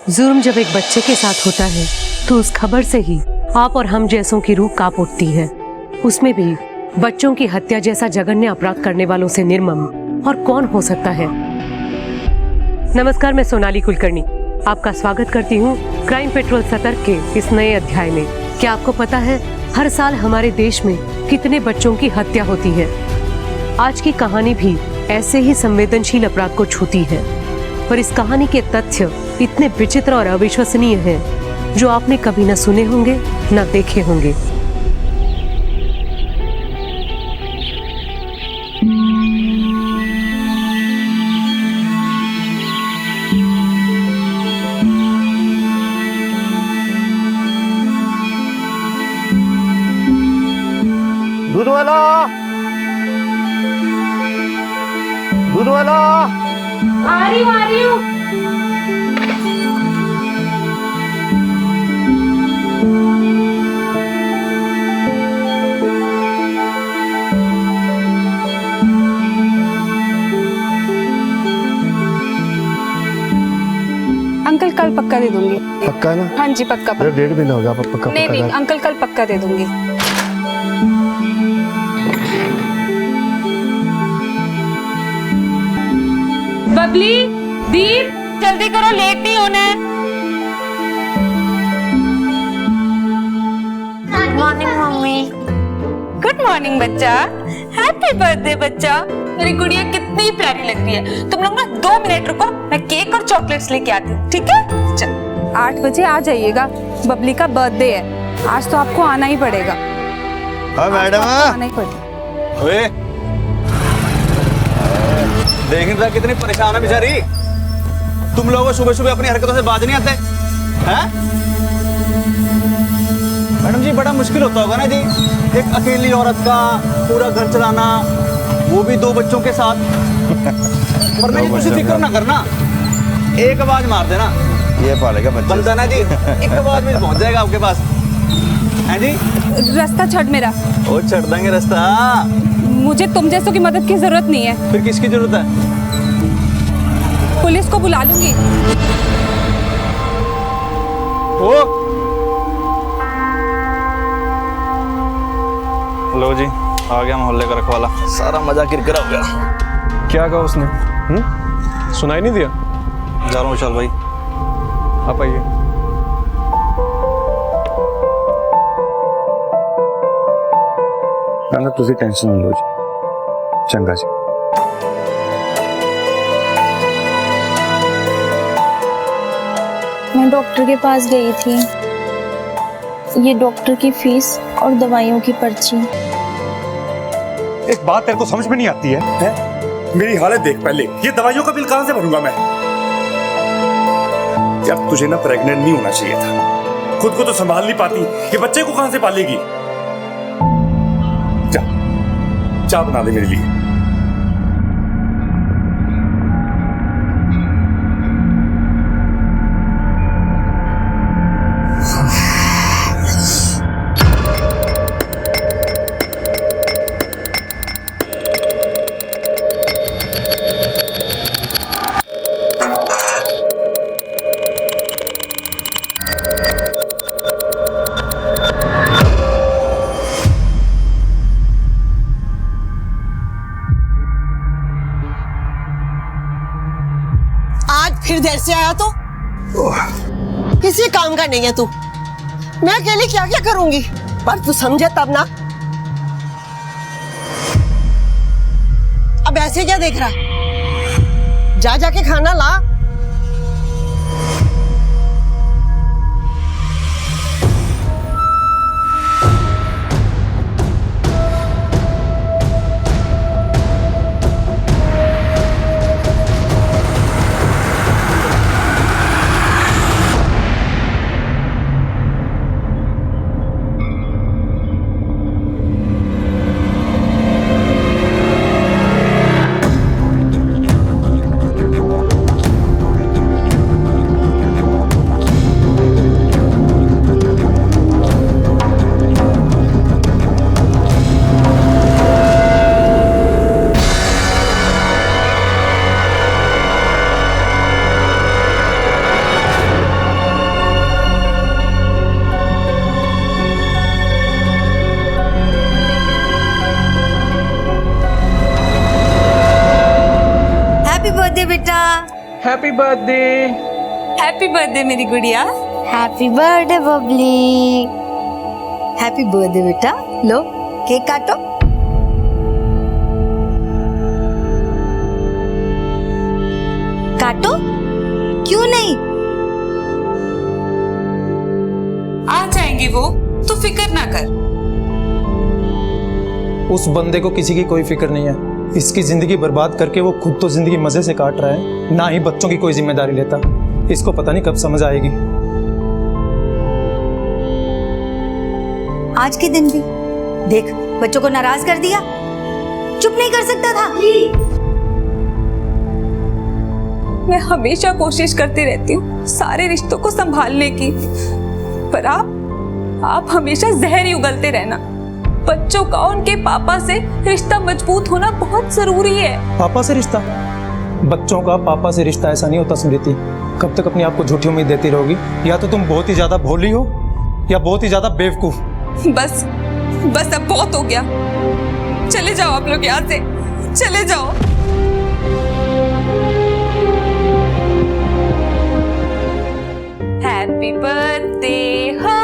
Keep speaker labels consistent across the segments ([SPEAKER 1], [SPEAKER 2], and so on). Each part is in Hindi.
[SPEAKER 1] जुर्म जब एक बच्चे के साथ होता है तो उस खबर से ही आप और हम जैसों की रूह कांप उठती है। उसमें भी बच्चों की हत्या जैसा जघन्य अपराध करने वालों से निर्मम और कौन हो सकता है। नमस्कार, मैं सोनाली कुलकर्णी आपका स्वागत करती हूँ क्राइम पेट्रोल सतर्क के इस नए अध्याय में। क्या आपको पता है हर साल हमारे देश में कितने बच्चों की हत्या होती है? आज की कहानी भी ऐसे ही संवेदनशील अपराध को छूती है, पर इस कहानी के तथ्य इतने विचित्र और अविश्वसनीय हैं जो आपने कभी न सुने होंगे न देखे होंगे।
[SPEAKER 2] दूध वाला, दूध वाला।
[SPEAKER 3] आ रही हूँ। अंकल कल पक्का दे दूंगी।
[SPEAKER 2] पक्का ना?
[SPEAKER 3] हाँ जी पक्का।
[SPEAKER 2] डेढ़ महीना हो गया पक्का।
[SPEAKER 3] नहीं अंकल कल पक्का दे दूंगी। बबली, दीप, जल्दी करो, लेट नहीं होना है।
[SPEAKER 4] Good morning mummy.
[SPEAKER 3] Good morning बच्चा। हैप्पी बर्थडे बच्चा। मेरी गुड़िया कितनी प्यारी लग रही है। तुम लोग ना 2 मिनट रुको, मैं केक और चॉकलेट्स लेके आती हूँ, ठीक है? चल 8 बजे आ जाइएगा, बबली का बर्थडे है। आज तो आपको आना ही पड़ेगा।
[SPEAKER 2] हाँ मैडम,
[SPEAKER 3] आना ही पड़ेगा।
[SPEAKER 5] ओए, देख रहा कितनी परेशान है बेचारी। तुम लोगों को सुबह सुबह अपनी हरकतों से बाज नहीं आते हैं? मैडम जी बड़ा मुश्किल होता होगा ना जी, एक अकेली औरत का पूरा घर चलाना, वो भी 2 बच्चों के साथ। पर नहीं, कुछ फिक्र ना करना, एक आवाज मार देना,
[SPEAKER 2] ये पालेगा बच्चा।
[SPEAKER 5] बनता ना जी, एक आवाज में पहुंच जाएगा आपके पास। हैं जी?
[SPEAKER 3] रास्ता छड़ मेरा।
[SPEAKER 5] ओ छड़ देंगे रास्ता।
[SPEAKER 3] मुझे तुम जैसों की मदद की जरूरत नहीं है।
[SPEAKER 5] फिर किसकी जरूरत है?
[SPEAKER 3] पुलिस को बुला लूंगी।
[SPEAKER 5] ओ लो जी, आ गया मोहल्ले का रखवाला। सारा मजा किरकिरा हो गया।
[SPEAKER 6] क्या कहा उसने? सुनाई नहीं दिया?
[SPEAKER 5] जा रहा हूँ विशाल भाई।
[SPEAKER 6] आप आइए।
[SPEAKER 2] ना तुझे टेंशन नहीं लो जी, चंगा जी।
[SPEAKER 4] मैं डॉक्टर के पास गई थी। ये डॉक्टर की फीस और दवाइयों की पर्ची।
[SPEAKER 7] एक बात तेरे को समझ में नहीं आती है? मेरी हालत देख पहले, ये दवाइयों का बिल कहां से भरूंगा मैं? जब तुझे ना प्रेग्नेंट नहीं होना चाहिए था, खुद को तो संभाल नहीं पाती, ये बच्चे को कहां से पालेगी? चाय बना दे मेरे लिए।
[SPEAKER 8] फिर देर से आया तो किसी काम का नहीं है तू। मैं अकेली क्या क्या करूंगी, पर तू समझे तब ना। अब ऐसे क्या देख रहा? जा जाके खाना ला।
[SPEAKER 9] बर्थडे बेटा।
[SPEAKER 6] Happy birthday.
[SPEAKER 3] हैप्पी बर्थडे मेरी गुड़िया।
[SPEAKER 9] Happy birthday Babli. Happy birthday बेटा। लो केक काटो। काटो, क्यों नहीं?
[SPEAKER 3] आ जाएंगे वो, तू फिक्र ना कर।
[SPEAKER 10] उस बंदे को किसी की कोई फिक्र नहीं है। इसकी जिंदगी बर्बाद करके वो खुद तो जिंदगी मजे से काट रहा है, ना ही बच्चों की कोई जिम्मेदारी लेता। इसको पता नहीं कब समझ आएगी।
[SPEAKER 9] आज के दिन भी देख बच्चों को नाराज कर दिया। चुप नहीं कर सकता था।
[SPEAKER 3] मैं हमेशा कोशिश करती रहती हूँ सारे रिश्तों को संभालने की, पर आप हमेशा जहर ही उगलते रहना। बच्चों का उनके पापा से रिश्ता मजबूत होना बहुत जरूरी है।
[SPEAKER 10] पापा से रिश्ता? बच्चों का पापा से रिश्ता ऐसा नहीं होता स्मृति। कब तक अपने आप को झूठी उम्मीद देती रहोगी? या तो तुम बहुत ही ज्यादा भोली हो या बहुत ही ज्यादा बेवकूफ।
[SPEAKER 3] बस अब बहुत हो गया। चले जाओ आप लोग यहाँ से, चले जाओ। हैप्पी बर्थडे हो,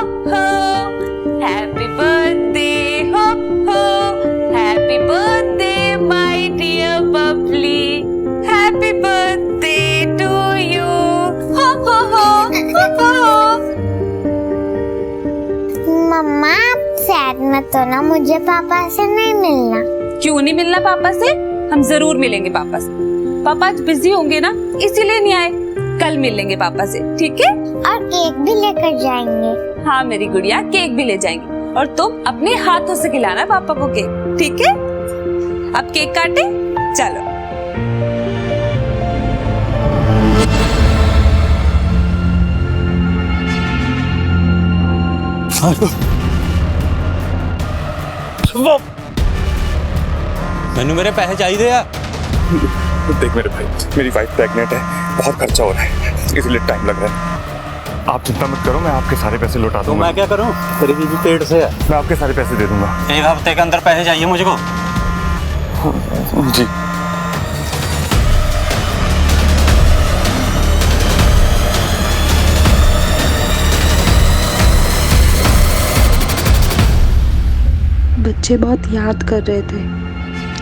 [SPEAKER 3] हैप्पी बर्थडे हो, happy birthday my dear Bubbly, happy birthday to you.
[SPEAKER 11] मम्मा सैड मत हो ना, मुझे पापा से नहीं मिलना।
[SPEAKER 3] क्यों नहीं मिलना पापा से? हम जरूर मिलेंगे पापा से। पापा आज बिजी होंगे ना, इसीलिए नहीं आए। कल मिलेंगे पापा से, ठीक है?
[SPEAKER 11] और केक भी लेकर जाएंगे।
[SPEAKER 3] हाँ मेरी गुड़िया, केक भी ले जाएंगे और तुम अपने हाथों से खिलाना पापा को केक, ठीक है? अब केक काटे, चलो।
[SPEAKER 5] मैंने मेरे पैसे चाहिए यार।
[SPEAKER 7] देख मेरे भाई, मेरी वाइफ प्रेग्नेंट है, बहुत खर्चा हो रहा है, इसलिए टाइम लग रहा है। आप चिंता मत करो, मैं आपके सारे पैसे लौटा दूंगा।
[SPEAKER 5] मैं क्या करूं? तेरी बीवी पेट से है।
[SPEAKER 7] मैं आपके सारे पैसे दे दूंगा।
[SPEAKER 5] एक हफ्ते के अंदर पैसे चाहिए मुझको।
[SPEAKER 7] जी।
[SPEAKER 12] बच्चे बहुत याद कर रहे थे,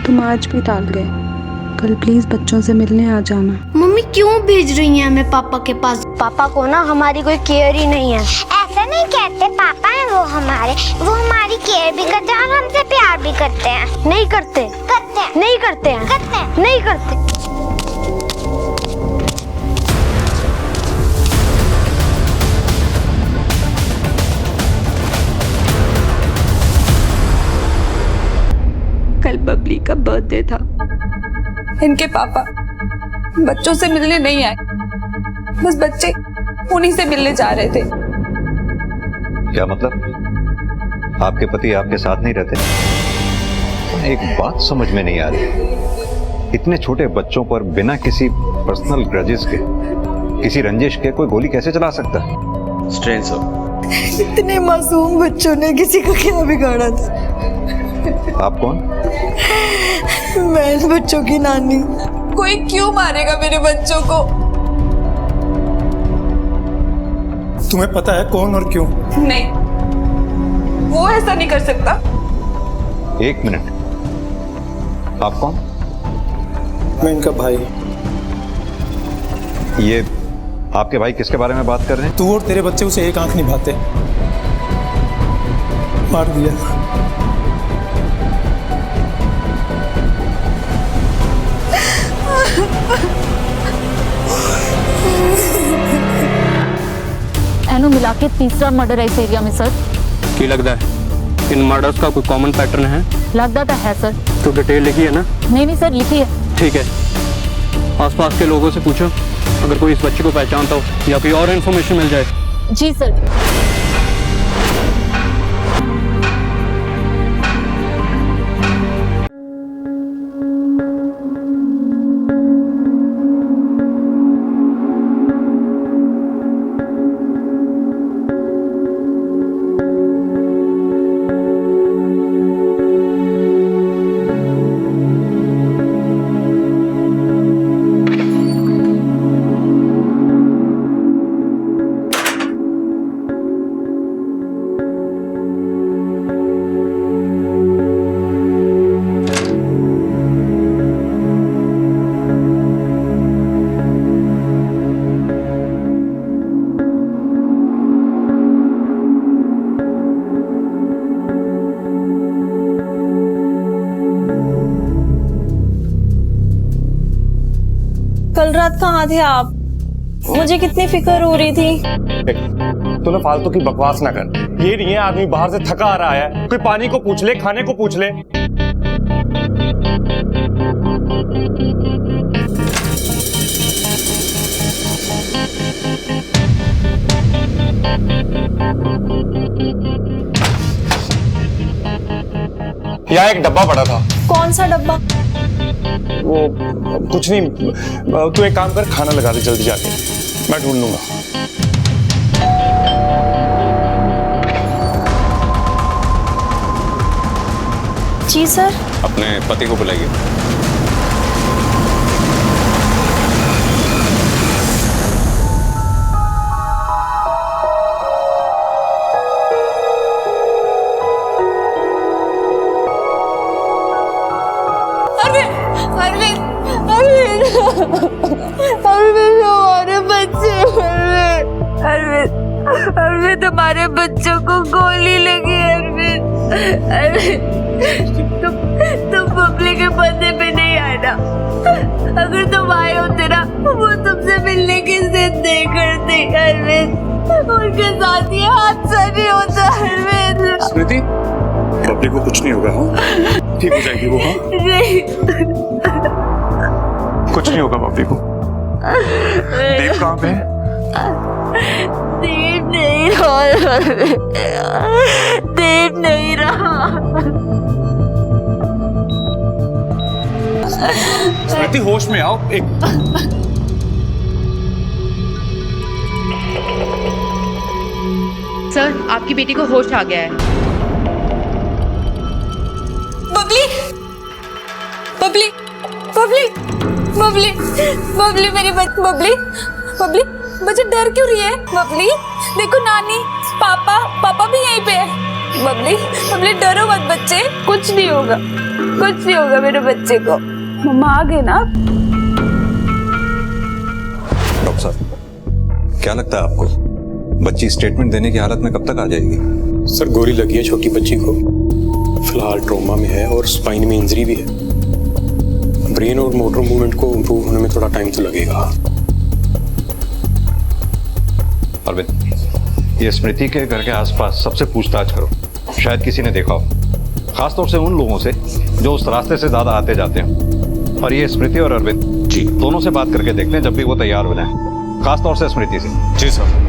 [SPEAKER 12] तुम आज भी टाल गए। कल प्लीज बच्चों से मिलने आ जाना।
[SPEAKER 11] मम्मी क्यों भेज रही हैं हमें पापा के पास? पापा को ना हमारी कोई केयर ही नहीं है। ऐसा नहीं कहते, पापा है वो हमारी केयर भी करते हैं और हमसे प्यार भी करते हैं। नहीं करते। करते हैं। नहीं करते हैं। करते हैं। नहीं करते।
[SPEAKER 12] कल बबली का बर्थडे था।
[SPEAKER 3] इनके पापा बच्चों से मिलने नहीं आए, बस बच्चे उन्हीं से मिलने जा रहे थे।
[SPEAKER 13] क्या मतलब? आपके पति आपके साथ नहीं रहते? एक बात समझ में नहीं आ रही, इतने छोटे बच्चों पर बिना किसी पर्सनल ग्रजेस के, किसी रंजिश के कोई गोली कैसे चला सकता है?
[SPEAKER 5] Strange sir.
[SPEAKER 9] इतने मासूम बच्चों ने किसी का क्या बिगाड़ा था?
[SPEAKER 13] आप कौन?
[SPEAKER 9] मैं इन बच्चों की नानी।
[SPEAKER 3] कोई क्यों मारेगा मेरे बच्चों को?
[SPEAKER 10] तुम्हें पता है कौन और क्यों?
[SPEAKER 3] नहीं, वो ऐसा नहीं कर सकता।
[SPEAKER 13] एक मिनट, आप कौन?
[SPEAKER 10] मैं इनका भाई।
[SPEAKER 13] ये आपके भाई किसके बारे में बात कर रहे हैं?
[SPEAKER 10] तू और तेरे बच्चे उसे एक आंख निभाते, मार दिया।
[SPEAKER 14] एनो मिला के तीसरा मर्डर है इस एरिया में सर।
[SPEAKER 6] की लगता है इन मर्डर्स का कोई कॉमन पैटर्न है?
[SPEAKER 14] लगता तो है सर।
[SPEAKER 6] तो डिटेल लिखी है ना?
[SPEAKER 14] नहीं सर, लिखी है।
[SPEAKER 6] ठीक है, आसपास के लोगों से पूछो, अगर कोई इस बच्चे को पहचानता हो या कोई और इन्फॉर्मेशन मिल जाए।
[SPEAKER 14] जी सर।
[SPEAKER 4] कल रात कहाँ थे आप? मुझे कितनी फिक्र हो रही थी।
[SPEAKER 7] तू ना फालतू की बकवास ना कर। ये नहीं है आदमी बाहर से थका आ रहा है, कोई पानी को पूछ ले, खाने को पूछ ले। यहाँ एक डब्बा पड़ा था।
[SPEAKER 4] कौन सा डब्बा?
[SPEAKER 7] वो कुछ नहीं, तू एक काम कर, खाना लगा दे जल्दी जाके, मैं ढूंढ लूंगा।
[SPEAKER 4] जी सर।
[SPEAKER 13] अपने पति को बुलाइए।
[SPEAKER 3] हमारे बच्चे, अरविंद तुम्हारे बच्चों को गोली लगी। अरविंद तुम बबली के पर्दे पे नहीं आना। अगर तुम आए होते ना, वो तुमसे मिलने की जिद नहीं करते। अरविंद, उनके साथ ये हादसा नहीं होता। अरविंद,
[SPEAKER 7] स्मृति, बबली को कुछ नहीं होगा। हाँ, ठीक हो जाएगी वो। हाँ,
[SPEAKER 3] नहीं,
[SPEAKER 7] कुछ नहीं होगा बबली को। देव कहाँ पे है?
[SPEAKER 3] देव नहीं रहा। देव नहीं रहा।
[SPEAKER 7] स्मृति, होश में आओ। एक
[SPEAKER 15] सर, आपकी बेटी को होश आ गया है।
[SPEAKER 3] बबली, बबली, बबली, बबली, बबली, मेरी बबली, बबली, मुझे डर क्यों रही है? बबली, देखो नानी, पापा भी यहीं पे है। बबली, बबली, डरो मत बच्चे, कुछ नहीं होगा, कुछ नहीं होगा मेरे बच्चे को। मम्मा आ गए ना?
[SPEAKER 13] डॉक्टर साहब, क्या लगता है आपको बच्ची स्टेटमेंट देने की हालत में कब तक आ जाएगी?
[SPEAKER 6] सर, गोली लगी है छोटी बच्ची को, फिलहाल ट्रोमा में है और स्पाइन में इंजरी भी है। ब्रेन और मोटर मूवमेंट को इम्प्रूव होने में थोड़ा टाइम तो लगेगा।
[SPEAKER 13] अरविंद, ये स्मृति के घर के आसपास सबसे पूछताछ करो, शायद किसी ने देखा हो, खासतौर से उन लोगों से जो उस रास्ते से ज्यादा आते जाते हैं। और ये स्मृति और अरविंद जी दोनों से बात करके देखते हैं जब भी वो तैयार हो जाए, खासतौर से स्मृति से।
[SPEAKER 7] जी सर।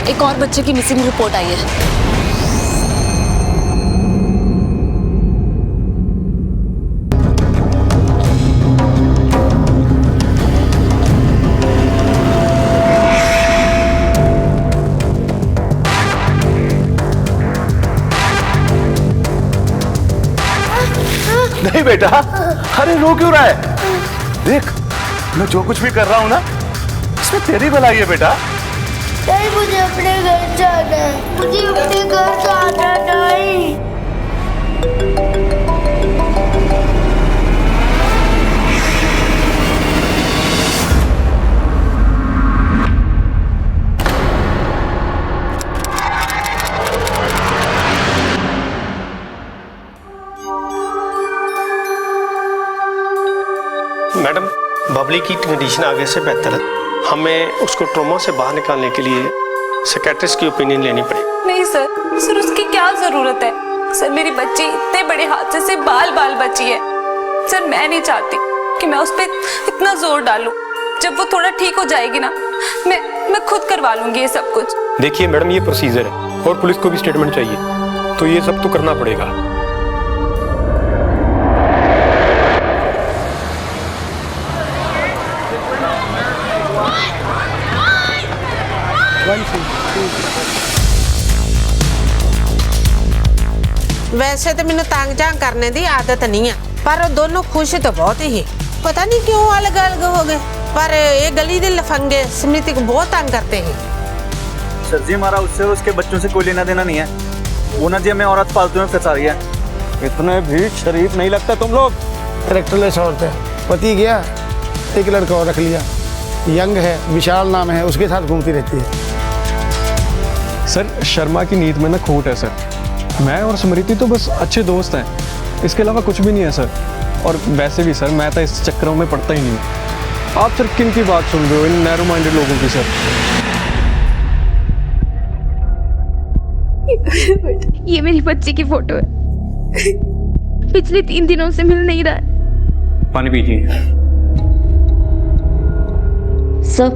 [SPEAKER 15] एक और बच्चे की मिसिंग रिपोर्ट आई है।
[SPEAKER 7] नहीं बेटा, अरे रो क्यों रहा है? देख, मैं जो कुछ भी कर रहा हूँ ना, इसमें तेरी भलाई है बेटा।
[SPEAKER 11] नहीं, मुझे अपने घर जाना है। मुझे अपने घर जाना नहीं।
[SPEAKER 16] मैडम, बबली की कंडीशन आगे से बेहतर है। हमें उसको ट्रॉमा से बाहर निकालने के लिए साइकियाट्रिस्ट की ओपिनियन लेनी पड़ेगी।
[SPEAKER 3] नहीं सर, उसकी क्या जरूरत है? सर, मेरी बच्ची इतने बड़े हादसे से बाल बची है। सर, मैं नहीं चाहती कि मैं उस पर इतना जोर डालूं। जब वो थोड़ा ठीक हो जाएगी ना, मैं खुद करवा लूंगी ये सब कुछ।
[SPEAKER 6] देखिए मैडम, ये प्रोसीजर है और पुलिस को भी स्टेटमेंट चाहिए, तो ये सब तो करना पड़ेगा।
[SPEAKER 17] वैसे तो मैंने तंग जांग करने की आदत नहीं है, पर वो दोनों खुश तो बहुत ही, पता नहीं क्यों अलग अलग हो गए। पर ये गली के लफंगे स्मृति को बहुत तंग करते हैं।
[SPEAKER 5] सर जी, हमारा उससे और उसके बच्चों से कोई लेना देना नहीं है। वो ना जी हमें औरत फालतू में फंसा रही है।
[SPEAKER 6] इतने भी शरीफ नहीं लगते तुम लोग।
[SPEAKER 18] करेक्टरलेस औरत है। पति गया, एक लड़का और रख लिया, यंग है, विशाल नाम है, उसके साथ घूमती रहती है।
[SPEAKER 6] सर शर्मा की नीयत में ना खोट है सर। मैं और स्मृति तो बस अच्छे दोस्त हैं, इसके अलावा कुछ भी नहीं है सर। और वैसे भी सर मैं तो इस चक्करों में पड़ता ही नहीं हूँ। आप सर किन की बात सुन रहे हो, इन नैरो माइंडेड लोगों की सर?
[SPEAKER 12] ये मेरी बच्ची की फोटो है, पिछले 3 दिनों से मिल नहीं रहा है।
[SPEAKER 6] पानी पीजिए।
[SPEAKER 15] सर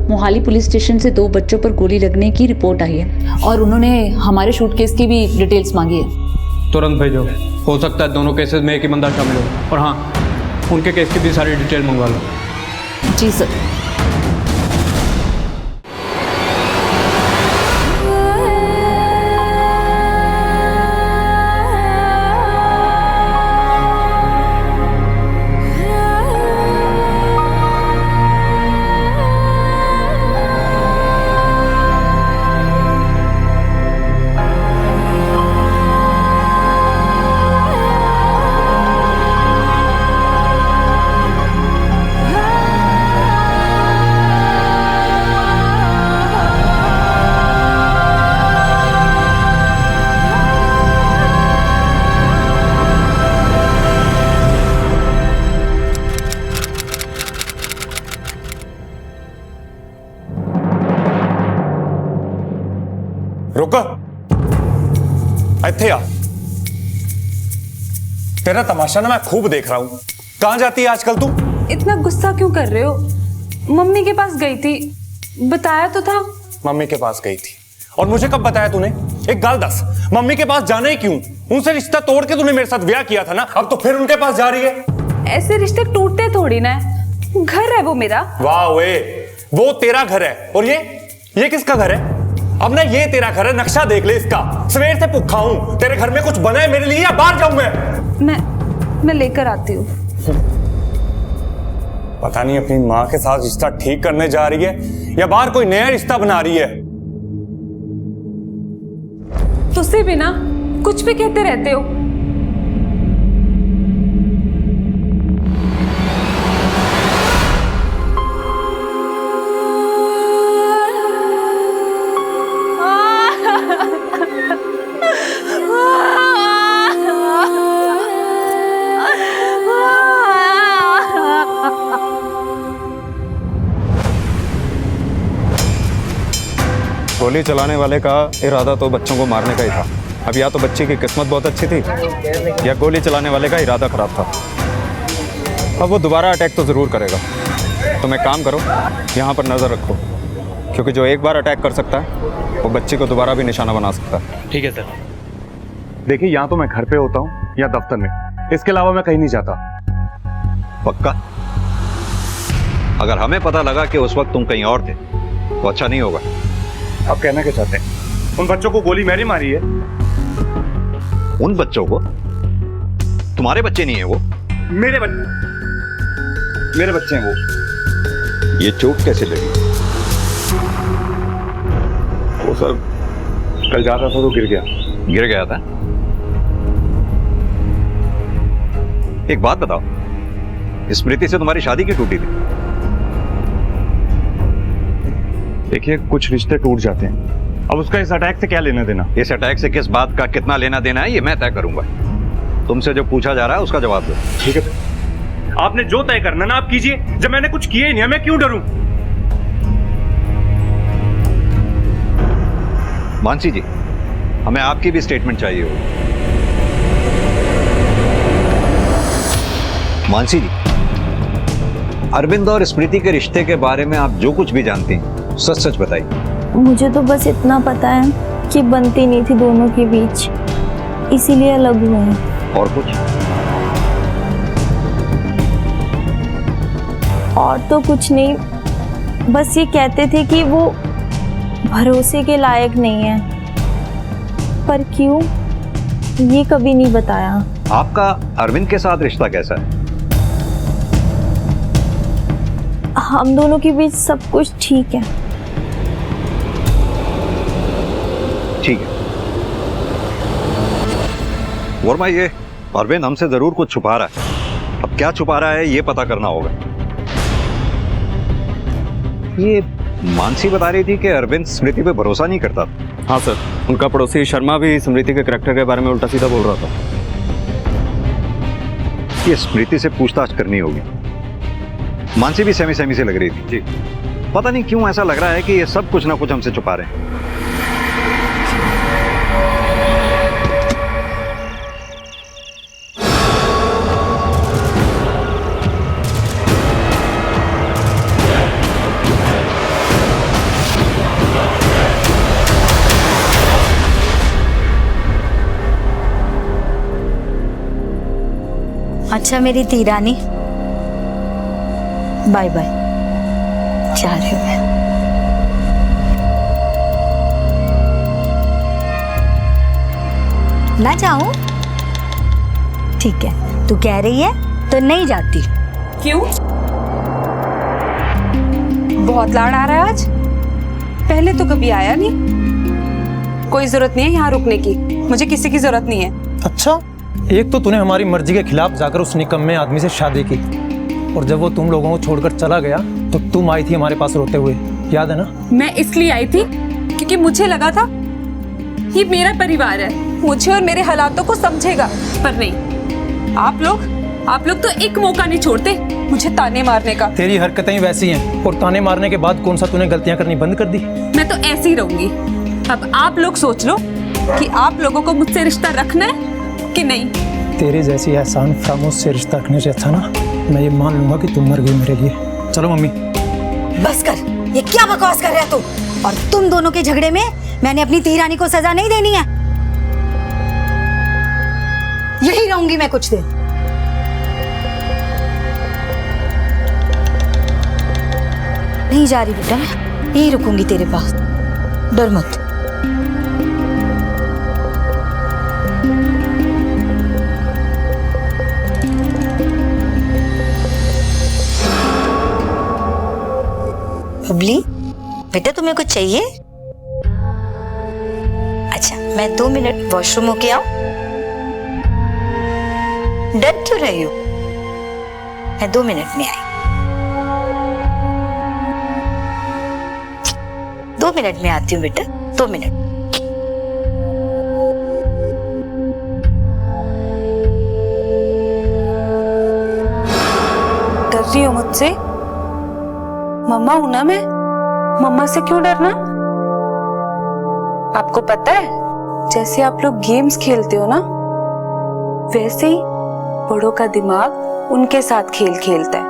[SPEAKER 15] मोहाली पुलिस स्टेशन से 2 बच्चों पर गोली लगने की रिपोर्ट आई है और उन्होंने हमारे शूट केस की भी डिटेल्स मांगी है।
[SPEAKER 6] तुरंत भेजो, हो सकता है दोनों केसेस में एक ही बंदा शामिल हो। और हाँ, उनके केस की भी सारी डिटेल मंगवा लो।
[SPEAKER 15] जी सर।
[SPEAKER 7] रुक, इत्थे आ। तेरा तमाशा ना मैं खूब देख रहा हूं। कहां जाती है आजकल तू?
[SPEAKER 3] इतना गुस्सा क्यों कर रहे हो? मम्मी के पास गई थी, बताया तो था।
[SPEAKER 7] मम्मी के पास गई थी और मुझे कब बताया तूने? एक गल दस, मम्मी के पास जाना ही क्यों? उनसे रिश्ता तोड़ के तूने मेरे साथ ब्याह किया था ना, अब तो फिर उनके पास जा रही है।
[SPEAKER 3] ऐसे रिश्ते टूटते थोड़ी ना है, घर है वो मेरा।
[SPEAKER 7] वाह वे, वो तेरा घर है और ये किसका घर है? अब ना ये तेरा घर है, नक्शा देख ले इसका। सवेर से भूखा हूं, तेरे घर में कुछ बना है मेरे लिए या बाहर जाऊं
[SPEAKER 3] मैं लेकर आती हूँ।
[SPEAKER 7] पता नहीं अपनी माँ के साथ रिश्ता ठीक करने जा रही है या बाहर कोई नया रिश्ता बना रही है।
[SPEAKER 3] तुझसे भी ना कुछ भी कहते रहते हो।
[SPEAKER 2] गोली चलाने वाले का इरादा तो बच्चों को मारने का ही था। अब या तो बच्ची की किस्मत बहुत अच्छी थी या गोली चलाने वाले का इरादा खराब था। अब वो दोबारा अटैक तो ज़रूर करेगा। तुम एक काम करो, यहाँ पर नज़र रखो, क्योंकि जो एक बार अटैक कर सकता है वो बच्ची को दोबारा भी निशाना बना सकता है।
[SPEAKER 7] ठीक है सर। देखिए, यहाँ तो मैं घर पे होता हूँ या दफ्तर में, इसके अलावा मैं कहीं नहीं जाता।
[SPEAKER 13] पक्का? अगर हमें पता लगा कि उस वक्त तुम कहीं और थे तो अच्छा नहीं होगा।
[SPEAKER 7] आप कहना क्या चाहते हैं? उन बच्चों को गोली मैंने मारी है।
[SPEAKER 13] उन बच्चों को? तुम्हारे बच्चे नहीं है वो?
[SPEAKER 7] मेरे बच्चे हैं वो।
[SPEAKER 13] ये चोट कैसे लगी?
[SPEAKER 7] वो सर कल जा रहा था तो गिर गया था।
[SPEAKER 13] एक बात बताओ, स्मृति से तुम्हारी शादी क्यों टूटी थी?
[SPEAKER 7] देखिए, कुछ रिश्ते टूट जाते हैं, अब उसका इस अटैक से क्या लेना देना?
[SPEAKER 13] इस अटैक से किस बात का कितना लेना देना है ये मैं तय करूंगा। तुमसे जो पूछा जा रहा है उसका जवाब दो।
[SPEAKER 7] ठीक है, आपने जो तय करना ना आप कीजिए। जब मैंने कुछ किया ही नहीं, मैं क्यों डरूं?
[SPEAKER 13] मानसी जी, हमें आपकी भी स्टेटमेंट चाहिए होगी। मानसी जी, अरविंद और स्मृति के रिश्ते के बारे में आप जो कुछ भी जानती हैं सच सच बताइए।
[SPEAKER 4] मुझे तो बस इतना पता है कि बनती नहीं थी दोनों के बीच, इसीलिए अलग हुए हैं।
[SPEAKER 13] और कुछ?
[SPEAKER 4] और तो कुछ नहीं, बस ये कहते थे कि वो भरोसे के लायक नहीं है, पर क्यों ये कभी नहीं बताया।
[SPEAKER 13] आपका अरविंद के साथ रिश्ता कैसा है?
[SPEAKER 4] हम दोनों के बीच सब कुछ ठीक है।
[SPEAKER 13] ठीक है। वर्मा, ये अरविंद हमसे जरूर कुछ छुपा रहा है अब क्या छुपा रहा है ये पता करना होगा। ये मानसी बता रही थी कि अरविंद स्मृति पे भरोसा नहीं करता।
[SPEAKER 2] हाँ सर, उनका पड़ोसी शर्मा भी स्मृति के करैक्टर के बारे में उल्टा सीधा बोल रहा था।
[SPEAKER 13] ये स्मृति से पूछताछ करनी होगी। मानसी भी सहमी सहमी से लग रही थी। जी। पता नहीं क्यों ऐसा लग रहा है कि ये सब कुछ ना कुछ हमसे छुपा रहे हैं।
[SPEAKER 9] अच्छा मेरी तीरानी, बाय बाय, जा रही हूँ मैं। ना जाऊं? ठीक है, तू कह रही है तो नहीं जाती।
[SPEAKER 3] क्यों? बहुत लाड़ आ रहा है आज। पहले तो कभी आया नहीं। कोई जरूरत नहीं है यहाँ रुकने की, मुझे किसी की जरूरत नहीं है।
[SPEAKER 10] अच्छा, एक तो तूने हमारी मर्जी के खिलाफ जाकर उस निकम्मे आदमी से शादी की, और जब वो तुम लोगों को छोड़कर चला गया तो तुम आई थी हमारे पास रोते हुए, याद है ना? मैं
[SPEAKER 3] इसलिए आई थी क्योंकि मुझे लगा था ये मेरा परिवार है, मुझे और मेरे हालातों को समझेगा। पर नहीं, आप लोग तो एक मौका नहीं छोड़ते मुझे ताने मारने का।
[SPEAKER 10] तेरी हरकतें वैसी हैं, और ताने मारने के बाद कौन सा तूने गलतियां करनी बंद कर दी?
[SPEAKER 3] मैं तो ऐसी ही रहूंगी। अब आप लोग सोच लो कि आप लोगों को मुझसे रिश्ता रखना है कि नहीं।
[SPEAKER 10] तेरे जैसी एहसान फरामोश से रिश्ता रखने से अच्छा ना मैं ये मान लूंगा कि तुम मर गई मेरे लिए। चलो मम्मी।
[SPEAKER 9] बस कर, ये क्या बकवास कर रहा है तू? और तुम दोनों के झगड़े में मैंने अपनी तीरानी को सजा नहीं देनी है। यही रहूंगी मैं कुछ देर। नहीं जा रही बेटा, मैं यही रुकूंगी तेरे पास, डर मत। बबली बेटा, तुम्हें कुछ चाहिए? अच्छा, मैं 2 मिनट वॉशरूम होके आऊं? डर क्यों रही हो? मैं 2 मिनट में आई। 2 मिनट में आती हूँ बेटा, 2 मिनट।
[SPEAKER 3] डर रही हो मुझसे? मम्मा हूं ना मैं, मम्मा से क्यों डरना? आपको पता है, जैसे आप लोग गेम्स खेलते हो ना, वैसे ही बड़ों का दिमाग उनके साथ खेल खेलता है,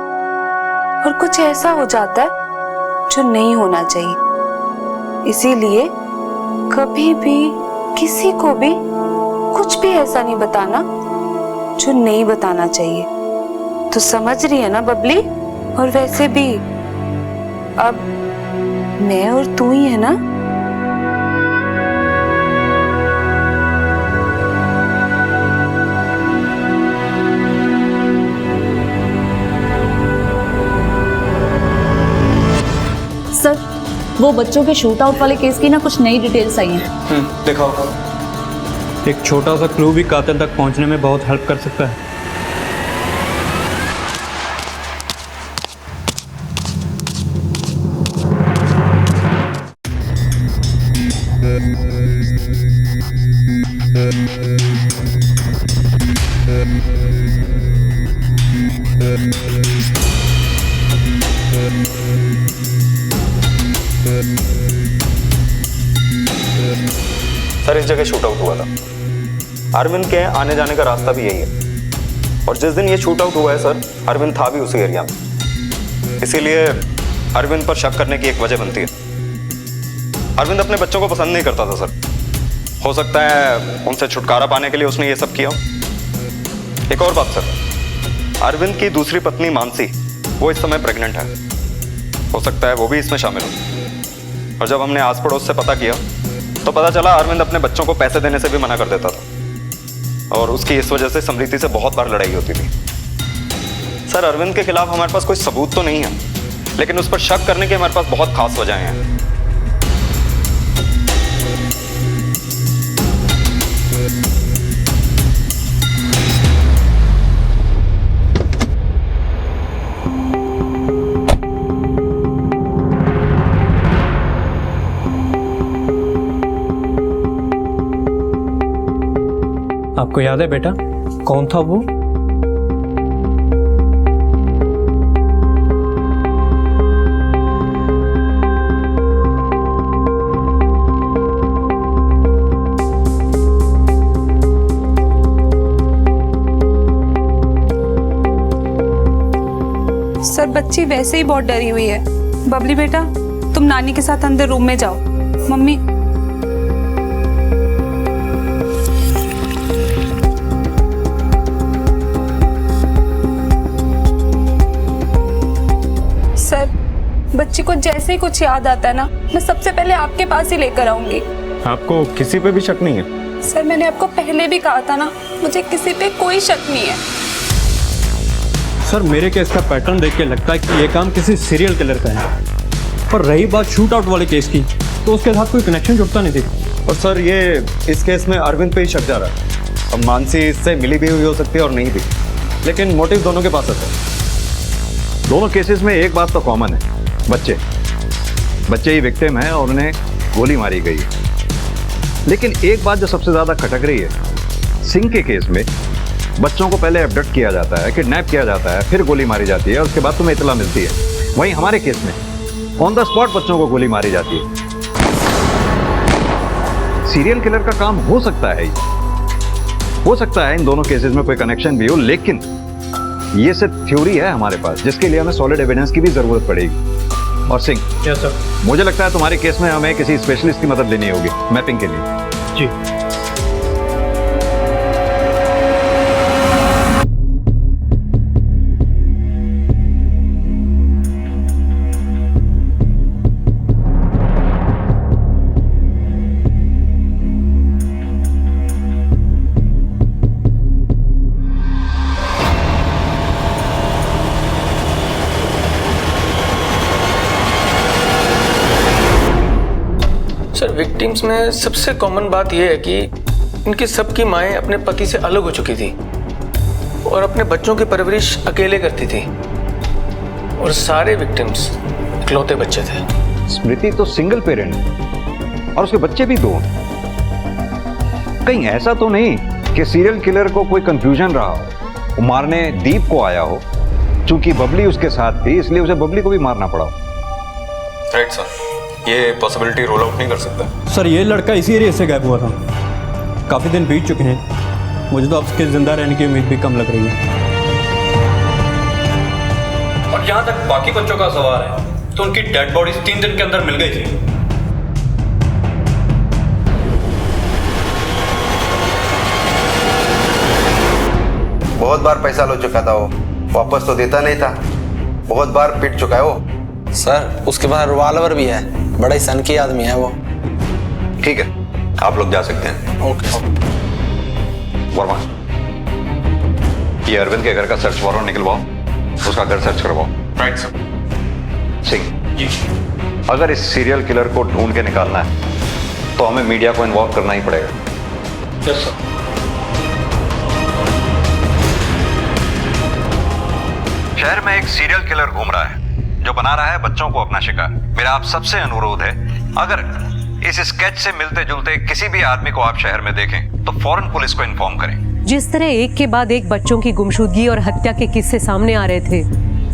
[SPEAKER 3] और कुछ ऐसा हो जाता है जो नहीं होना चाहिए। इसीलिए कभी भी किसी को भी कुछ भी ऐसा नहीं बताना जो नहीं बताना चाहिए। तो समझ रही है ना बबली? और वैसे भी अब मैं और तू ही है ना?
[SPEAKER 15] सर, वो बच्चों के शूट आउट वाले केस की ना कुछ नई डिटेल्स आई हैं।
[SPEAKER 6] दिखाओ। एक छोटा सा क्लू भी कातिल तक पहुंचने में बहुत हेल्प कर सकता है।
[SPEAKER 2] सर, इस जगह शूट आउट हुआ था। अरविंद के आने जाने का रास्ता भी यही है, और जिस दिन ये शूट आउट हुआ है सर, अरविंद था भी उसी एरिया में। इसीलिए अरविंद पर शक करने की एक वजह बनती है। अरविंद अपने बच्चों को पसंद नहीं करता था सर। हो सकता है उनसे छुटकारा पाने के लिए उसने ये सब किया। एक और बात सर, अरविंद की दूसरी पत्नी मानसी, वो इस समय प्रेग्नेंट है। हो सकता है वो भी इसमें शामिल हो। और जब हमने आस पड़ोस से पता किया तो पता चला अरविंद अपने बच्चों को पैसे देने से भी मना कर देता था, और उसकी इस वजह से समृति से बहुत बार लड़ाई होती थी। सर, अरविंद के खिलाफ हमारे पास कोई सबूत तो नहीं है, लेकिन उस पर शक करने की हमारे पास बहुत खास वजहें हैं।
[SPEAKER 6] आपको याद है बेटा कौन था वो?
[SPEAKER 3] सर बच्ची वैसे ही बहुत डरी हुई है। बबली बेटा तुम नानी के साथ अंदर रूम में जाओ। मम्मी सर बच्ची को जैसे ही कुछ याद आता है ना, मैं सबसे पहले आपके पास ही लेकर आऊंगी।
[SPEAKER 2] आपको किसी पे भी शक नहीं है?
[SPEAKER 3] सर मैंने आपको पहले भी कहा था ना, मुझे किसी पे कोई शक नहीं है।
[SPEAKER 6] सर मेरे केस का पैटर्न देख के लगता है कि ये काम किसी सीरियल किलर का है। और रही बात शूट आउट वाले केस की, तो उसके साथ कोई कनेक्शन जुड़ता नहीं थी।
[SPEAKER 2] और सर ये इस केस में अरविंद पे ही शक जा रहा है। अब मानसी इससे मिली भी हुई हो सकती है और नहीं भी, लेकिन मोटिव दोनों के पास है।
[SPEAKER 13] दोनों केसेस में एक बात तो कॉमन है, बच्चे ही विक्टिम है और उन्हें गोली मारी गई है। लेकिन एक बात जो सबसे ज्यादा खटक रही है, सिंह के केस में बच्चों को पहले एब्डक्ट किया जाता है, किडनैप किया जाता है, फिर गोली मारी जाती है, उसके बाद तुम्हें इतला मिलती है। वहीं हमारे केस में ऑन द स्पॉट बच्चों को गोली मारी जाती है। सीरियल किलर का काम हो सकता है, हो सकता है इन दोनों केसेस में कोई कनेक्शन भी हो, लेकिन ये सिर्फ थ्योरी है हमारे पास, जिसके लिए हमें सॉलिड एविडेंस की भी जरूरत पड़ेगी। और सिंह,
[SPEAKER 6] यस सर,
[SPEAKER 13] मुझे लगता है तुम्हारे केस में हमें किसी स्पेशलिस्ट की मदद लेनी होगी मैपिंग के लिए।
[SPEAKER 6] जी।
[SPEAKER 16] सर विक्टिम्स में सबसे कॉमन बात यह है कि इनकी सबकी माएँ अपने पति से अलग हो चुकी थी और अपने बच्चों की परवरिश अकेले करती थी, और सारे विक्टिम्स इकलौते बच्चे थे।
[SPEAKER 13] स्मृति तो सिंगल पेरेंट और उसके बच्चे भी 2। कहीं ऐसा तो नहीं कि सीरियल किलर को कोई कंफ्यूजन रहा हो, वो मारने दीप को आया हो, चूंकि बबली उसके साथ थी इसलिए उसे बबली को भी मारना पड़ा।
[SPEAKER 2] राइट सर, ये पॉसिबिलिटी रोल आउट नहीं कर सकता।
[SPEAKER 6] सर ये लड़का इसी एरिया से गायब हुआ था, काफ़ी दिन बीत चुके हैं, मुझे तो अब उसके जिंदा रहने की उम्मीद भी कम लग रही है।
[SPEAKER 2] और यहाँ तक बाकी बच्चों का सवाल है तो उनकी डेड बॉडीज 3 दिन के अंदर मिल गई थी।
[SPEAKER 19] बहुत बार पैसा लो चुका था वो, वापस तो देता नहीं था, बहुत बार पिट चुका है वो।
[SPEAKER 20] सर उसके पास रिवॉल्वर भी है, बड़ा ही सनकी आदमी है वो।
[SPEAKER 13] ठीक है, आप लोग जा सकते हैं।
[SPEAKER 20] ओके।
[SPEAKER 13] वर्मा, ये अरविंद के घर का सर्च वारंट निकलवाओ, उसका घर सर्च करवाओ।
[SPEAKER 2] Right sir.
[SPEAKER 13] सिंह जी, अगर इस सीरियल किलर को ढूंढ के निकालना है तो हमें मीडिया को इन्वॉल्व करना ही पड़ेगा।
[SPEAKER 2] Yes sir.
[SPEAKER 13] शहर में एक सीरियल किलर घूम रहा है जो बना रहा है बच्चों को अपना शिकार। मेरा आप सबसे अनुरोध है, अगर इस स्केच से मिलते जुलते किसी भी आदमी को आप शहर में देखें तो फौरन पुलिस को इन्फॉर्म करें।
[SPEAKER 1] जिस तरह एक के बाद एक बच्चों की गुमशुदगी और हत्या के किस्से सामने आ रहे थे,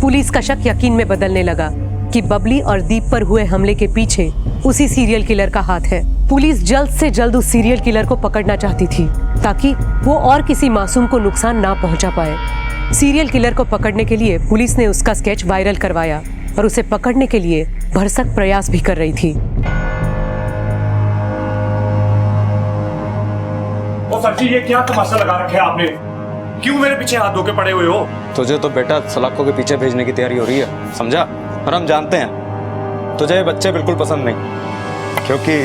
[SPEAKER 1] पुलिस का शक यकीन में बदलने लगा कि बबली और दीप पर हुए हमले के पीछे उसी सीरियल किलर का हाथ है। पुलिस जल्द से जल्द उस सीरियल किलर को पकड़ना चाहती थी ताकि वो और किसी मासूम को नुकसान ना पहुंचा पाए। सीरियल किलर को पकड़ने के लिए पुलिस ने उसका स्केच वायरल करवाया और उसे पकड़ने के लिए भरसक प्रयास भी कर रही थी।
[SPEAKER 7] सर जी, ये क्या तमाशा लगा रखे आपने? क्यों मेरे पीछे हाथ धो के पड़े हुए हो?
[SPEAKER 2] तुझे तो बेटा सलाखों के पीछे भेजने की तैयारी हो रही है, समझा? और हम जानते हैं तुझे ये बच्चे बिल्कुल पसंद नहीं, क्योंकि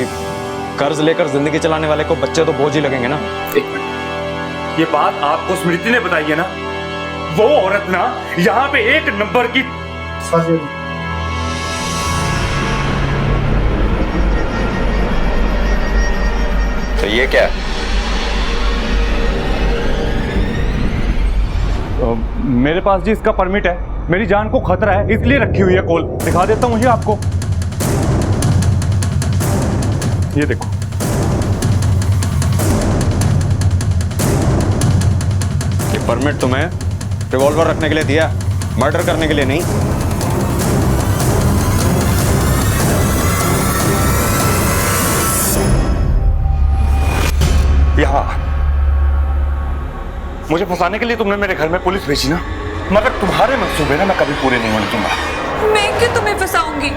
[SPEAKER 2] कर्ज लेकर जिंदगी चलाने वाले को बच्चे तो बोझ ही लगेंगे ना।
[SPEAKER 7] एक मिनट, ये बात आपको स्मृति ने बताई है ना? वो औरत ना यहाँ पे 1 नंबर की।
[SPEAKER 13] तो ये क्या है?
[SPEAKER 7] मेरे पास जी इसका परमिट है, मेरी जान को खतरा है इसलिए रखी हुई है कॉल। दिखा देता हूँ ये आपको, ये देखो।
[SPEAKER 2] परमिट तुम्हें रिवॉल्वर रखने के लिए दिया, मर्डर करने के लिए नहीं।
[SPEAKER 7] यहाँ मुझे फंसाने के लिए तुमने मेरे घर में पुलिस भेजी ना, मगर तुम्हारे मंसूबे ना मैं कभी पूरे नहीं होने दूंगा।
[SPEAKER 3] मैं क्यों तुम्हें फंसाऊंगी?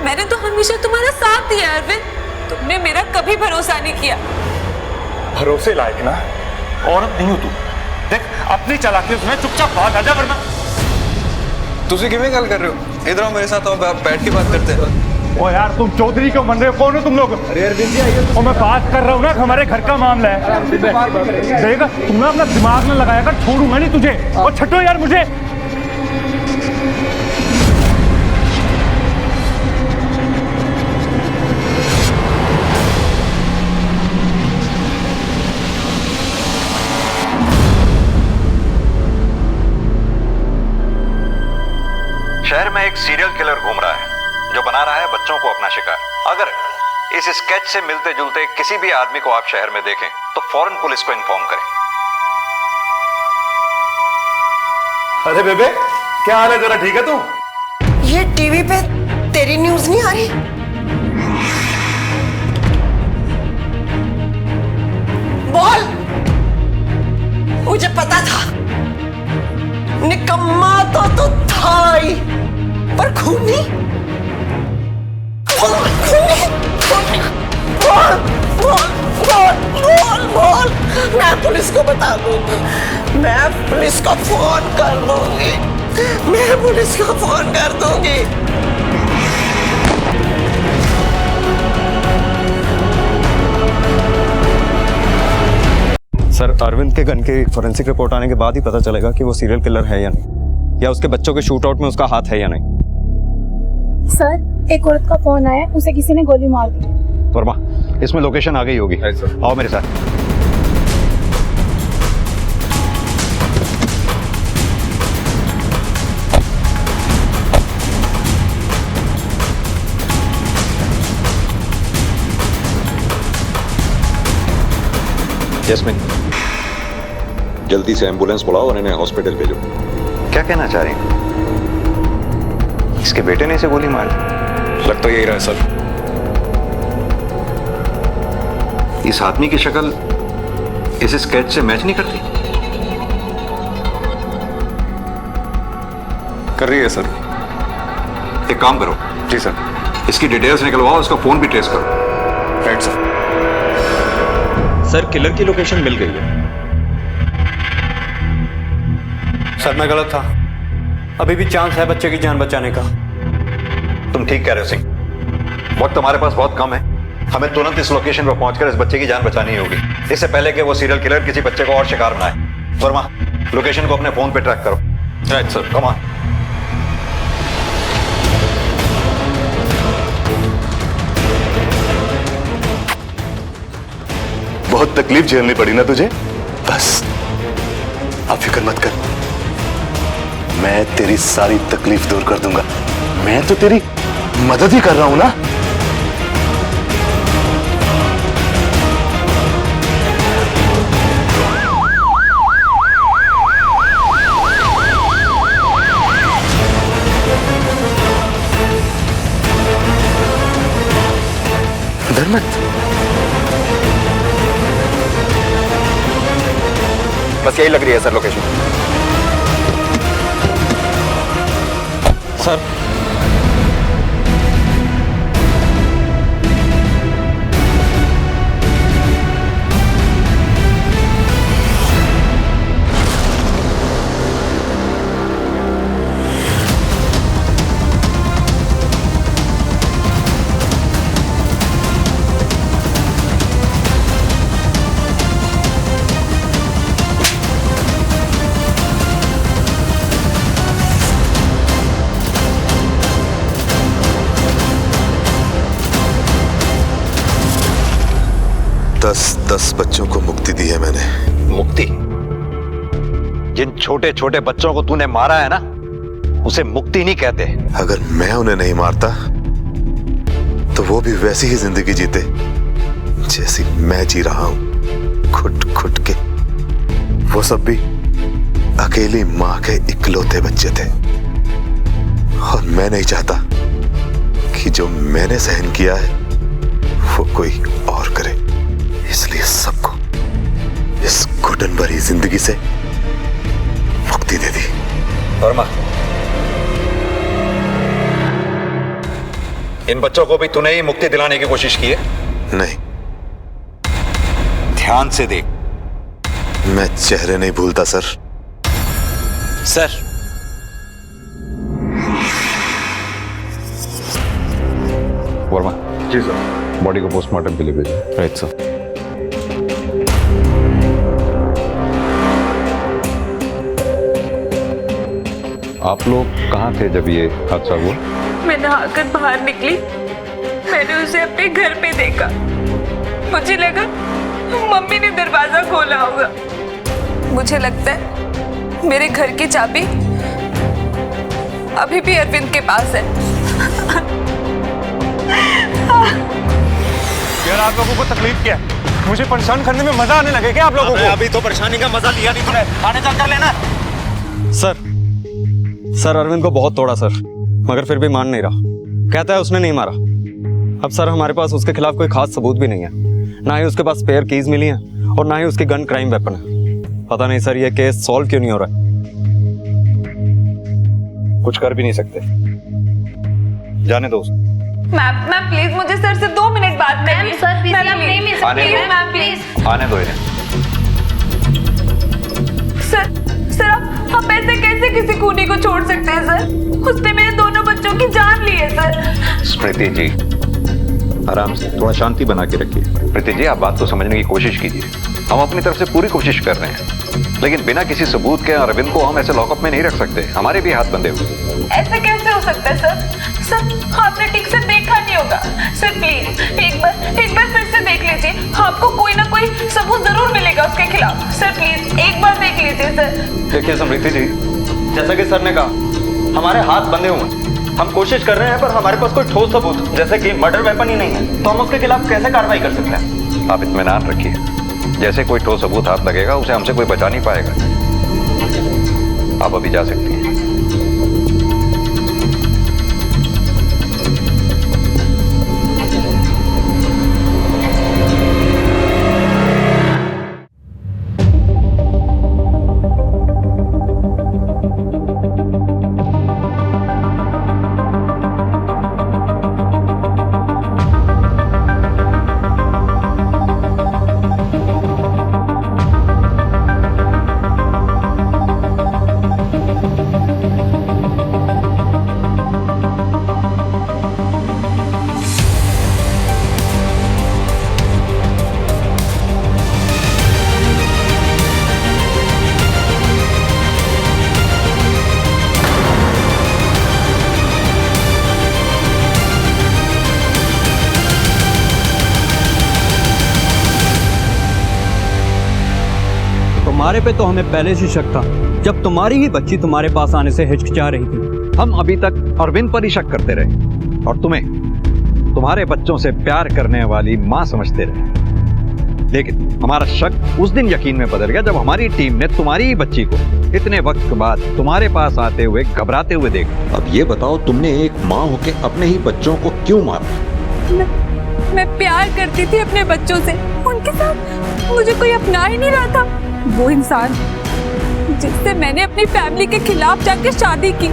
[SPEAKER 3] मैंने तो हमेशा तुम्हारा साथ दिया अरविंद, तुमने मेरा कभी भरोसा नहीं किया।
[SPEAKER 7] भरोसे लायक ना औरत नहीं हो तू। देख अपनी चालाकी उसमें चुपचाप भाग आजा, वरना
[SPEAKER 6] तुझे किਵੇਂ ਗੱਲ कर रहे हो? इधर आओ मेरे साथ, आओ बैठ के बात करते हैं।
[SPEAKER 7] ओ यार तुम चौधरी क्यों बन रहे हो? कौन हो तुम लोग? अरे अरविंद जी आइए। और मैं बात कर रहा हूँ ना, हमारे घर का मामला है। देखा तुमने अपना दिमाग में लगाया कर, छोड़ूंगा नहीं तुझे। और छटो यार मुझे।
[SPEAKER 13] शहर में एक सीरियल किलर घूम रहा है जो बना रहा है बच्चों को अपना शिकार। अगर इस स्केच से मिलते जुलते किसी भी आदमी को आप शहर में देखें तो फौरन पुलिस को इन्फॉर्म करें।
[SPEAKER 7] अरे बेबे क्या हाल है, जरा ठीक है तू?
[SPEAKER 8] ये टीवी पे तेरी न्यूज नहीं आ रही? बोल, मुझे पता था। निकम्मा तो था ही, पर खूनी बोल। मैं पुलिस को बता दूंगी, मैं पुलिस को फोन कर दूंगी, मैं पुलिस को फोन कर दूंगी।
[SPEAKER 2] सर अरविंद के गन की फोरेंसिक रिपोर्ट आने के बाद ही पता चलेगा कि वो सीरियल किलर है या नहीं, या उसके बच्चों के शूट आउट में उसका हाथ है या नहीं।
[SPEAKER 12] सर एक औरत का फोन आया, उसे किसी ने गोली मार दी।
[SPEAKER 13] वर्मा इसमें लोकेशन आ गई होगी, आओ मेरे साथ। जैस्मिन जल्दी से एम्बुलेंस बुलाओ और इन्हें हॉस्पिटल भेजो। क्या कहना चाह रही हैं? इसके बेटे ने इसे गोली मार दी?
[SPEAKER 6] लग तो यही रहा है सर।
[SPEAKER 13] इस आदमी की शक्ल इस स्केच से मैच नहीं करती?
[SPEAKER 6] कर रही है सर।
[SPEAKER 13] एक काम करो।
[SPEAKER 6] जी सर।
[SPEAKER 13] इसकी डिटेल्स निकलवाओ, उसका फोन भी ट्रेस करो।
[SPEAKER 6] Right sir.
[SPEAKER 2] सर किलर की लोकेशन मिल गई है।
[SPEAKER 5] सर मैं गलत था, अभी भी चांस है बच्चे की जान बचाने का।
[SPEAKER 13] तुम ठीक कह रहे हो सिंह, वक्त हमारे पास बहुत कम है। हमें तुरंत इस लोकेशन पर पहुंचकर इस बच्चे की जान बचानी होगी, इससे पहले कि वो सीरियल किलर किसी बच्चे को और शिकार बनाए। वर्मा लोकेशन को अपने फोन पे ट्रैक करो।
[SPEAKER 6] Right sir.
[SPEAKER 13] Come on.
[SPEAKER 21] बहुत तकलीफ झेलनी पड़ी ना तुझे? बस अब फिक्र मत कर, मैं तेरी सारी तकलीफ दूर कर दूंगा। मैं तो तेरी मदद ही कर रहा हूं ना। डर मत।
[SPEAKER 2] बस यही लग रही है सर लोकेशन। सर
[SPEAKER 21] दस बच्चों को मुक्ति दी है मैंने।
[SPEAKER 13] मुक्ति? जिन छोटे छोटे बच्चों को तूने मारा है ना, उसे मुक्ति नहीं कहते।
[SPEAKER 21] अगर मैं उन्हें नहीं मारता तो वो भी वैसी ही जिंदगी जीते जैसी मैं जी रहा हूं, खुट खुट के। वो सब भी अकेली माँ के इकलौते बच्चे थे और मैं नहीं चाहता कि जो मैंने सहन किया है वो कोई और करे। इसलिए सबको इस घुटन भरी जिंदगी से मुक्ति दे दी।
[SPEAKER 13] वर्मा, इन बच्चों को भी तूने ही मुक्ति दिलाने की कोशिश की है?
[SPEAKER 21] नहीं।
[SPEAKER 13] ध्यान से देख।
[SPEAKER 21] मैं चेहरे नहीं भूलता सर।
[SPEAKER 20] सर,
[SPEAKER 13] वर्मा। जी सर। बॉडी को पोस्टमार्टम के लिए भेजें। Right sir. आप लोग कहाँ थे जब ये हादसा हुआ?
[SPEAKER 3] मैं नहाकर बाहर निकली, मैंने उसे अपने घर पे देखा। मुझे लगा मम्मी ने दरवाजा खोला होगा। मुझे लगता है मेरे घर की चाबी अभी भी अरविंद के पास है।
[SPEAKER 7] यार आप लोगों को तकलीफ क्या है? मुझे परेशान करने में मजा आने लगे क्या आप लोगों को?
[SPEAKER 2] अभी तो परेशानी का मजा लिया नहीं तूने, आने चल कर लेना। सर अरविंद को बहुत तोड़ा सर, मगर फिर भी मान नहीं रहा। कहता है उसने नहीं मारा। अब सर हमारे पास उसके खिलाफ कोई खास सबूत भी नहीं है, ना ही उसके पास स्पेयर कीज मिली हैं और ना ही उसकी गन क्राइम वेपन है। पता नहीं सर ये केस सॉल्व क्यों नहीं हो रहा है।
[SPEAKER 13] कुछ कर भी नहीं सकते, जाने दो।
[SPEAKER 3] मैम प्लीज मुझे सर से 2 मिनट बात करनी है। सर प्लीज आप नहीं मिस प्लीज मैम प्लीज।
[SPEAKER 13] आने दो इन्हें।
[SPEAKER 3] सर आप ऐसे कैसे किसी खूनी को छोड़ सकते हैं सर? उसने मेरे दोनों बच्चों की जान ली है सर।
[SPEAKER 13] स्मृति जी, आराम से, थोड़ा शांति बना के रखिए। प्रीति जी, आप बात को समझने की कोशिश कीजिए। हम अपनी तरफ से पूरी कोशिश कर रहे हैं, लेकिन बिना किसी सबूत के अरविंद को हम ऐसे लॉकअप में नहीं रख सकते। हमारे भी हाथ बंधे हुए।
[SPEAKER 3] ऐसे कैसे हो सकता है सर? आपने ठीक से देखा नहीं होगा। सर प्लीज एक बार फिर से देख लीजिए, आपको कोई ना कोई सबूत जरूर मिलेगा उसके खिलाफ। सर प्लीज एक बार देख लीजिए सर।
[SPEAKER 2] देखिए समृति जी, जैसा कि सर ने कहा, हमारे हाथ बंधे हुए हैं। हम कोशिश कर रहे हैं पर हमारे पास कोई ठोस सबूत जैसे कि मर्डर वेपन ही नहीं है, तो हम उसके खिलाफ कैसे कार्रवाई कर सकते हैं?
[SPEAKER 13] आप इत्मीनान रखिए, जैसे कोई ठोस सबूत हाथ लगेगा उसे हमसे कोई बचा नहीं पाएगा। आप अभी जा सकती हैं।
[SPEAKER 14] तुम्हारे पे तो हमें पहले से शक था, जब तुम्हारी ही बच्ची तुम्हारे पास आने से हिचकिचा रही थी।
[SPEAKER 13] हम अभी तक अरविंद पर ही शक करते रहे और तुम्हें तुम्हारे बच्चों से प्यार करने वाली मां समझते रहे, लेकिन हमारा शक उस दिन यकीन में बदल गया जब हमारी टीम ने तुम्हारी ही बच्ची को इतने वक्त बाद तुम्हारे पास आते हुए घबराते हुए देखा।
[SPEAKER 22] अब ये बताओ, तुमने एक माँ होके अपने ही बच्चों को क्यों मारा?
[SPEAKER 3] मैं प्यार करती थी अपने बच्चों से, उनके साथ मुझे कोई अपना ही नहीं रहा था। वो इंसान जिससे मैंने अपनी फैमिली के खिलाफ जाकर शादी की,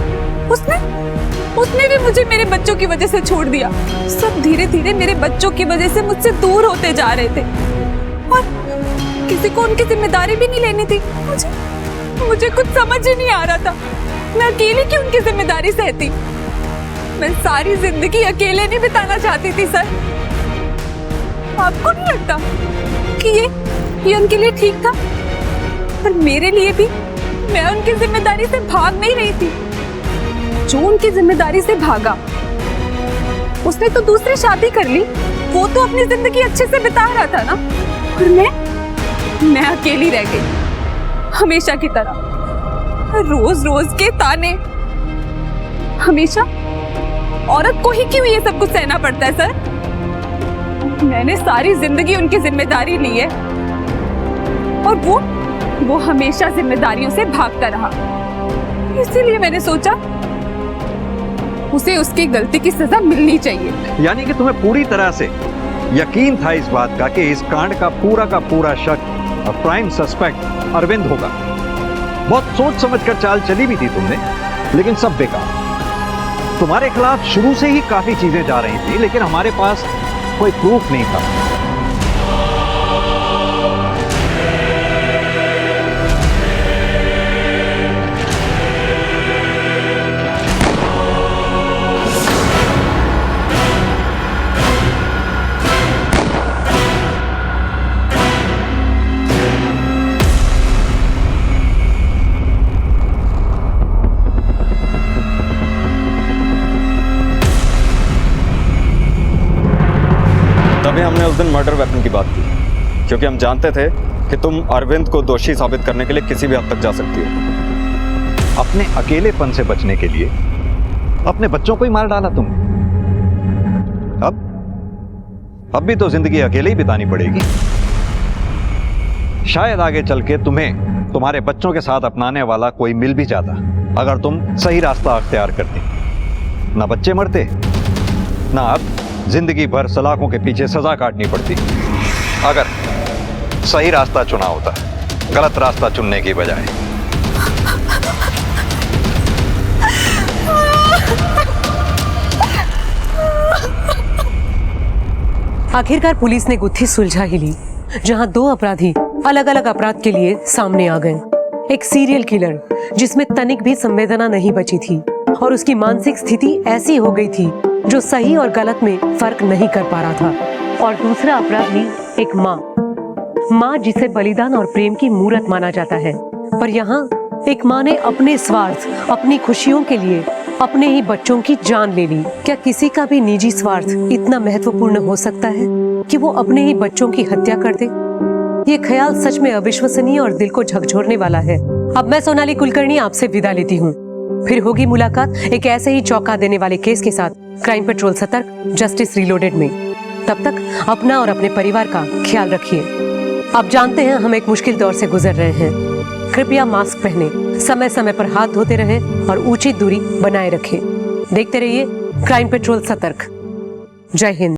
[SPEAKER 3] उसने भी मुझे मेरे बच्चों की वजह से छोड़ दिया। सब धीरे धीरे मेरे बच्चों की वजह से मुझसे दूर होते जा रहे थे और किसी को उनकी जिम्मेदारी भी नहीं लेनी थी। मुझे कुछ समझ ही नहीं आ रहा था, मैं अकेले क्यों उनकी जिम्मेदारी सहती? मैं सारी जिंदगी अकेले नहीं बिताना चाहती थी सर। आपको नहीं लगता कि ये उनके लिए ठीक था? पर मेरे लिए भी मैं उनकी जिम्मेदारी से भाग नहीं रही थी। जो उनकी जिम्मेदारी से भागा उसने तो दूसरी शादी कर ली, वो तो अपनी जिंदगी अच्छे से बिता रहा था ना, और मैं अकेली रह गई हमेशा की तरह। रोज रोज के ताने, हमेशा औरत को ही क्यों ये सब कुछ सहना पड़ता है सर? मैंने सारी जिंदगी उनकी जिम्मेदारी ली है और वो हमेशा जिम्मेदारियों से भागता रहा, इसीलिए मैंने सोचा उसे उसकी गलती की सजा मिलनी चाहिए।
[SPEAKER 13] यानी कि तुम्हें पूरी तरह से यकीन था इस बात का कि इस कांड का पूरा शक और प्राइम सस्पेक्ट अरविंद होगा। बहुत सोच समझकर चाल चली भी थी तुमने, लेकिन सब बेकार। तुम्हारे खिलाफ शुरू से ही काफी चीजें जा रही थी, लेकिन हमारे पास कोई प्रूफ नहीं था।
[SPEAKER 2] तभी हमने उस दिन मर्डर वेपन की बात की, क्योंकि हम जानते थे कि तुम अरविंद को दोषी साबित करने के लिए किसी भी हद तक जा सकती हो।
[SPEAKER 13] अपने अकेलेपन से बचने के लिए अपने बच्चों को ही मार डाला तुमने। अब भी तो जिंदगी अकेले ही बितानी पड़ेगी। शायद आगे चल के तुम्हें तुम्हारे बच्चों के साथ अपनाने वाला कोई मिल भी जाता, अगर तुम सही रास्ता अख्तियार करती। ना बच्चे मरते, ना अब जिंदगी भर सलाखों के पीछे सजा काटनी पड़ती। अगर सही रास्ता चुना होता, गलत रास्ता चुनने की बजाय।
[SPEAKER 1] आखिरकार पुलिस ने गुत्थी सुलझा ही ली, जहां दो अपराधी अलग अलग अपराध के लिए सामने आ गए। एक सीरियल किलर जिसमें तनिक भी संवेदना नहीं बची थी और उसकी मानसिक स्थिति ऐसी हो गई थी जो सही और गलत में फर्क नहीं कर पा रहा था। और दूसरा अपराधी एक माँ जिसे बलिदान और प्रेम की मूरत माना जाता है, पर यहाँ एक माँ ने अपने स्वार्थ, अपनी खुशियों के लिए अपने ही बच्चों की जान ले ली। क्या किसी का भी निजी स्वार्थ इतना महत्वपूर्ण हो सकता है कि वो अपने ही बच्चों की हत्या कर दे? ये ख्याल सच में अविश्वसनीय और दिल को झकझोरने वाला है। अब मैं सोनाली कुलकर्णी आपसे विदा लेती हूँ। फिर होगी मुलाकात एक ऐसे ही चौंका देने वाले केस के साथ क्राइम पेट्रोल सतर्क, जस्टिस रीलोडेड में। तब तक अपना और अपने परिवार का ख्याल रखिए। आप जानते हैं हम एक मुश्किल दौर से गुजर रहे हैं। कृपया मास्क पहने, समय समय पर हाथ धोते रहें और उचित दूरी बनाए रखें। देखते रहिए क्राइम पेट्रोल सतर्क। जय हिंद।